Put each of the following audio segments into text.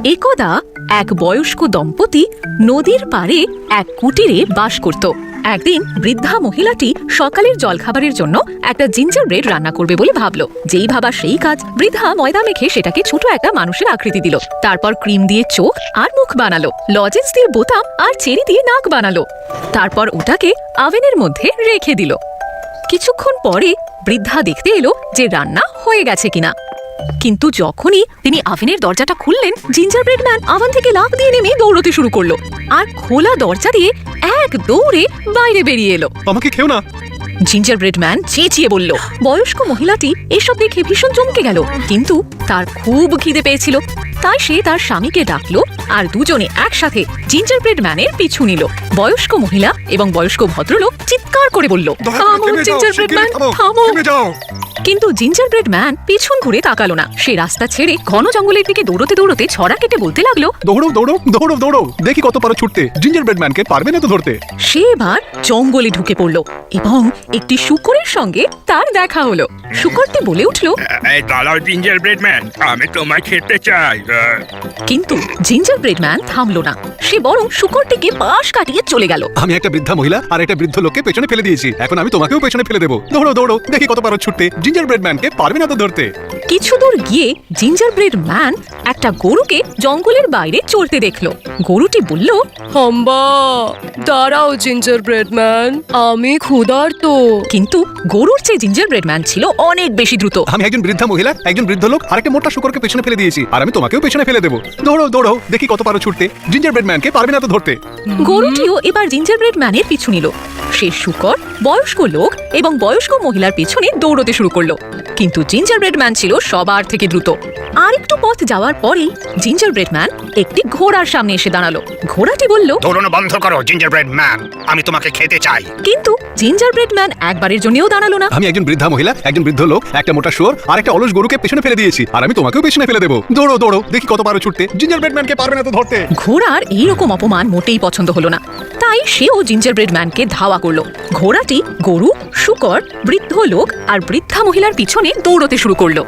একদা এক বয়স্ক দম্পতি নদীর পাড়ে এক কুটিরে বাস করত। একদিন বৃদ্ধা মহিলাটি সকালের জলখাবারের জন্য একটা জিঞ্জার ব্রেড রান্না করবে বলে ভাবলো। যেই ভাবা সেই কাজ, বৃদ্ধা ময়দা মেখে সেটাকে ছোট একটা মানুষের আকৃতি দিল। তারপর ক্রিম দিয়ে চোখ আর মুখ বানালো, লজেন্স দিয়ে বোতাম আর চেরি দিয়ে নাক বানালো। তারপর ওটাকে ওভেনের মধ্যে রেখে দিল। কিছুক্ষণ পরে বৃদ্ধা দেখতে এলো যে রান্না হয়ে গেছে কিনা। কিন্তু যখনই তিনি ওভেনের দরজাটা খুললেন, জিঞ্জার ব্রেড ম্যান ওভেন থেকে লাফ দিয়ে নেমে দৌড়তে শুরু করলো আর খোলা দরজা দিয়ে এক দৌড়ে বাইরে বেরিয়ে এলো। আমাকে খেও না। জিঞ্জার ব্রেড ম্যান চেঁচিয়ে বলল। বয়স্ক মহিলাটি এসব দেখে ভীষণ চমকে গেল, কিন্তু তার খুব খিদে পেয়েছিল। তাই সে তার স্বামীকে ডাকলো আর দুজনে একসাথে জিঞ্জার ব্রেড ম্যানের পিছু নিল। বয়স্ক মহিলা এবং বয়স্ক ভদ্রলোক চিৎকার করে বলল, থামো জিঞ্জার ব্রেড ম্যান, থামো। কিন্তু জিঞ্জার ব্রেড ম্যান পিছন ঘুরে তাকালো না। সে রাস্তা ছেড়ে ঘন জঙ্গলের দিকে দৌড়তে দৌড়তে ছড়া কেটে বলতে লাগলো, দৌড়ো দৌড়ো দৌড়ো দৌড়ো, দেখি কত পারো ছুটতে। জিঞ্জার ব্রেড ম্যানকে পারবে না তো ধরতে। সে এবার জঙ্গলে ঢুকে পড়লো এবং একটি শূকরের সঙ্গে তার দেখা হলো। শূকরটি বলে উঠলো, দাঁড়াও জিঞ্জার ব্রেড ম্যান, আমি তোমায় খেতে চাই। কিন্তু জিঞ্জার ব্রেড ম্যান থামলো না। সে বরং শূকরটিকে পাশ কাটিয়ে চলে গেল। আমি একটা বৃদ্ধা মহিলা আর একটা বৃদ্ধ লোককে পেছনে ফেলে দিয়েছি, এখন আমি তোমাকেও পেছনে ফেলে দেবো। দৌড়ো দৌড়ো, দেখি কত পারো ছুটতে। জিঞ্জার ব্রেড ম্যানকে পারবে না তো ধরতে। কিছু দূর গিয়ে জিঞ্জার ব্রেড ম্যান একটা গরুকে জঙ্গলের বাইরে চলতে দেখলো। গরুটি বলল, হাম্বা, দাঁড়াও জিঞ্জার ব্রেড ম্যান, আমি ক্ষুধার্ত। কিন্তু গরুর চেয়ে জিঞ্জার ব্রেড ম্যান ছিল অনেক বেশি দ্রুত। আমি একজন বৃদ্ধা মহিলা, একজন বৃদ্ধ লোক আর একটা মোটা শূকরকে পেছনে ফেলে দিয়েছি, আর আমি তোমাকেও পেছনে ফেলে দেবো। দৌড়ো দৌড়ো, দেখি কত পারো ছুটতে। জিঞ্জার ব্রেড ম্যানকে পারবে না তো ধরতে। গরুটিও এবার জিঞ্জার ব্রেড ম্যানের পিছু নিল। সে শূকর, বয়স্ক লোক এবং বয়স্ক মহিলার পিছনে দৌড়তে শুরু করলো। কিন্তু জিঞ্জার ব্রেড ম্যান ছিল সবার থেকে দ্রুত। আর একটু পথ যাওয়ার পরেই জিঞ্জার ব্রেড ম্যান একটি ঘোড়ার সামনে এসে দাঁড়ালো। ঘোড়াটি বলল, দৌড়ানো বন্ধ করো জিঞ্জার ব্রেড ম্যান, আমি তোমাকে খেতে চাই। কিন্তু জিঞ্জার ব্রেড ম্যান একবারের জন্যও দাঁড়ালো না। আমি একজন বৃদ্ধা মহিলা, একজন বৃদ্ধ লোক, একটা মোটা শুয়োর আর একটা অলস গরুকে পেছনে ফেলে দিয়েছি, আর আমি তোমাকেও পেছনে ফেলে দেবো। দৌড়ো দৌড়ো, দেখি কত পারো ছুটতে। জিঞ্জার ব্রেড ম্যানকে পারবে না তো ধরতে। ঘোড়ার এইরকম অপমান মোটেই পছন্দ হলো না, তাই সেও জিঞ্জার ব্রেড ম্যানকে ধাওয়া করলো। ঘোড়াটি গরু, শূকর, বৃদ্ধ লোক আর বৃদ্ধা মহিলার পিছনে দৌড়তে শুরু করলো।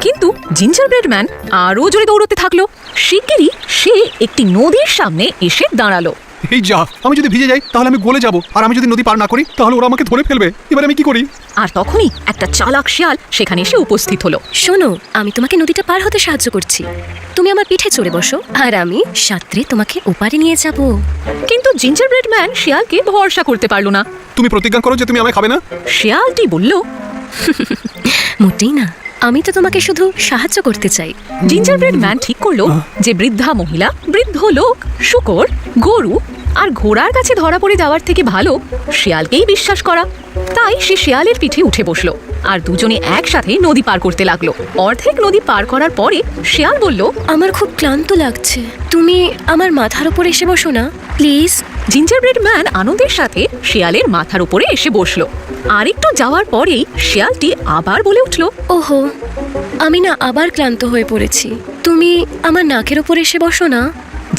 কিন্তু জিঞ্জার ব্রেড ম্যান আরো জোরে দৌড়তে থাকলো। শিগগিরই সে একটি নদীর সামনে এসে দাঁড়ালো। এই যা, আমি যদি ভিজে যাই তাহলে আমি গলে যাব, আর আমি যদি নদী পার না করি তাহলে ওরা আমাকে ধরে ফেলবে। এবার আমি কি করি? আর তখনই একটা চালাক শিয়াল সেখানে এসে উপস্থিত হলো। শোনো, আমি তোমাকে নদীটা পার হতে সাহায্য করছি। তুমি আমার পিঠে চড়ে বসো আর আমি সাঁতরে তোমাকে ওপারে নিয়ে যাব। কিন্তু জিঞ্জার ব্রেড ম্যান শিয়ালকে ভরসা করতে পারলো না। তুমি প্রতিজ্ঞা করো যে তুমি আমায় খাবে না। শিয়ালটি বলল, মোটেই না, আমি তো তোমাকে শুধু সাহায্য করতে চাই। জিঞ্জার ব্রেড ম্যান ঠিক করলো যে বৃদ্ধা মহিলা, বৃদ্ধ লোক, শূকর, গরু আর ঘোড়ার কাছে ধরা পড়ে যাওয়ার থেকে ভালো শিয়ালকেই বিশ্বাস করা। তাই সে শিয়ালের পিঠে উঠে বসলো আর দুজনে একসাথে নদী পার করতে লাগলো। অর্ধেক নদী পার করার পরে শিয়াল বলল, আমার খুব ক্লান্ত লাগছে, তুমি আমার মাথার উপর এসে বসো না প্লিজ। জিঞ্জার ব্রেড ম্যান আনন্দের সাথে শিয়ালের মাথার উপরে এসে বসলো। আর একটু যাওয়ার পরেই শিয়ালটি আবার বলে উঠলো, ওহো, আমি না আবার ক্লান্ত হয়ে পড়েছি, তুমি আমার নাকের উপর এসে বসো না।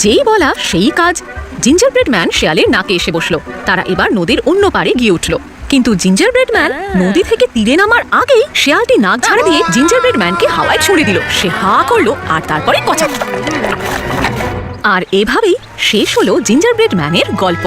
যেই বলা সেই কাজ। জিঞ্জার ব্রেড ম্যান শিয়ালের নাকে এসে বসলো। তারা এবার নদীর অন্য পারে গিয়ে উঠলো। কিন্তু জিঞ্জার ব্রেড ম্যান নদী থেকে তীরে নামার আগেই শিয়ালটি নাক ঝাড়া দিয়ে জিঞ্জার ব্রেড ম্যানকে হাওয়ায় ছুঁড়ে দিল। সে হা করলো আর তারপরে কচা। আর এভাবেই শেষ হলো জিঞ্জার ব্রেড ম্যানের গল্প।